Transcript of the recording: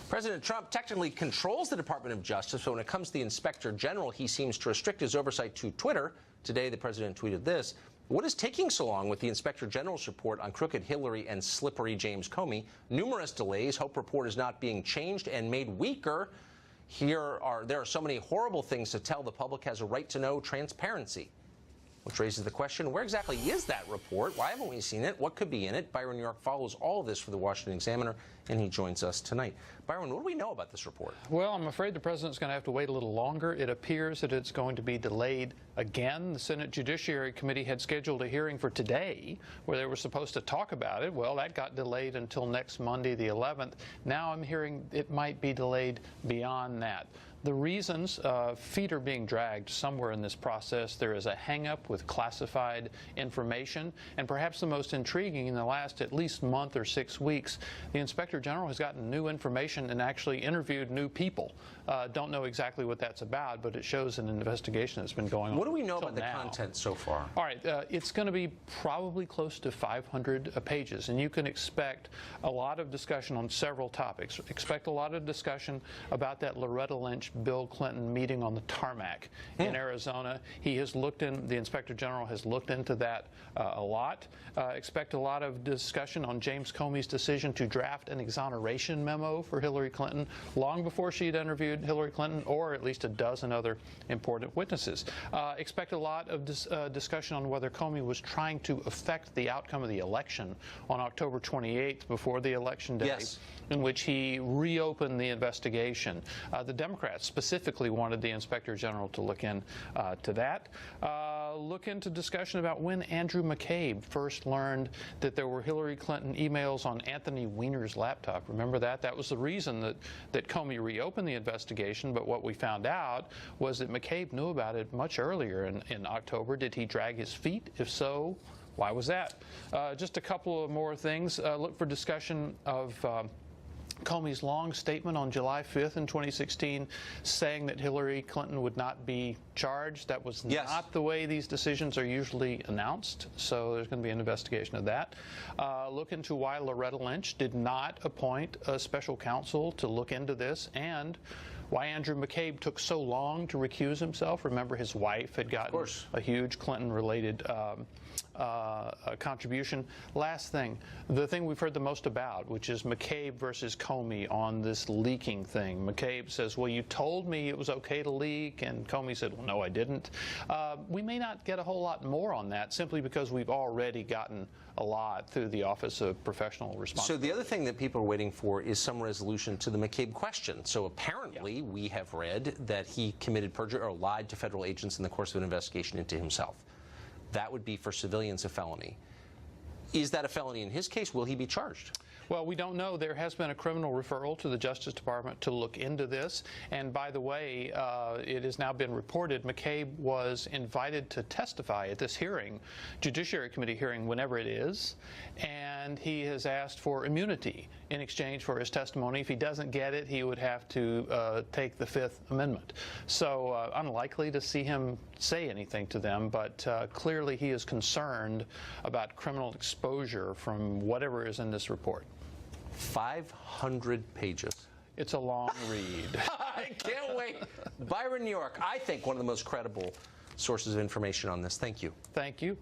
President Trump technically controls the Department of Justice, but when it comes to the Inspector General, he seems to restrict his oversight to Twitter. Today, the president tweeted this: "What is taking so long with the Inspector General's report on crooked Hillary and slippery James Comey? Numerous delays. Hope report is not being changed and made weaker. There are so many horrible things to tell. The public has a right to know transparency." Which raises the question, where exactly is that report? Why haven't we seen it? What could be in it? Byron New York follows all of this for the Washington Examiner, and he joins us tonight. Byron, what do we know about this report? Well, I'm afraid the president's going to have to wait a little longer. It appears that it's going to be delayed again. The Senate Judiciary Committee had scheduled a hearing for today where they were supposed to talk about it. Well, that got delayed until next Monday, the 11th. Now I'm hearing it might be delayed beyond that. The reasons, feet are being dragged somewhere in this process. There is a hang-up with classified information, and perhaps the most intriguing in the last at least month or 6 weeks, the Inspector General has gotten new information and actually interviewed new people. Don't know exactly what that's about, but it shows an investigation that's been going on. What do we know about the content so far? All right, it's going to be probably close to 500 pages, and you can expect a lot of discussion on several topics. Expect a lot of discussion about that Loretta Lynch Bill Clinton meeting on the tarmac in Arizona. He has looked in, the Inspector General has looked into that a lot. Expect a lot of discussion on James Comey's decision to draft an exoneration memo for Hillary Clinton long before she had interviewed Hillary Clinton, or at least a dozen other important witnesses. Expect a lot of discussion on whether Comey was trying to affect the outcome of the election on October 28th before the election day, in which he reopened the investigation. The Democrats specifically wanted the Inspector General to look into that. Look into discussion about when Andrew McCabe first learned that there were Hillary Clinton emails on Anthony Weiner's laptop. Remember that? That was the reason that Comey reopened the investigation, but what we found out was that McCabe knew about it much earlier in October. Did he drag his feet? If so, why was that? Just a couple of more things. Look for discussion of Comey's long statement on July 5th in 2016 saying that Hillary Clinton would not be charged. That was not the way these decisions are usually announced, so there's going to be an investigation of that. Look into why Loretta Lynch did not appoint a special counsel to look into this, and why Andrew McCabe took so long to recuse himself. Remember, his wife had gotten a huge Clinton-related contribution. Last thing, the thing we've heard the most about, which is McCabe versus Comey on this leaking thing. McCabe says, well, you told me it was okay to leak, and Comey said, well, no, I didn't. We may not get a whole lot more on that simply because we've already gotten a lot through the Office of Professional Responsibility. So the other thing that people are waiting for is some resolution to the McCabe question. So apparently we have read that he committed perjury or lied to federal agents in the course of an investigation into himself. That would be for civilians a felony. Is that a felony in his case? Will he be charged? Well, we don't know. There has been a criminal referral to the Justice Department to look into this. And by the way, it has now been reported McCabe was invited to testify at this hearing, Judiciary Committee hearing, whenever it is, and he has asked for immunity in exchange for his testimony. If he doesn't get it, he would have to take the Fifth Amendment. So unlikely to see him say anything to them, but clearly he is concerned about criminal exposure from whatever is in this report. 500 pages. It's a long read. I can't wait. Byron New York, I think one of the most credible sources of information on this. Thank you. Thank you.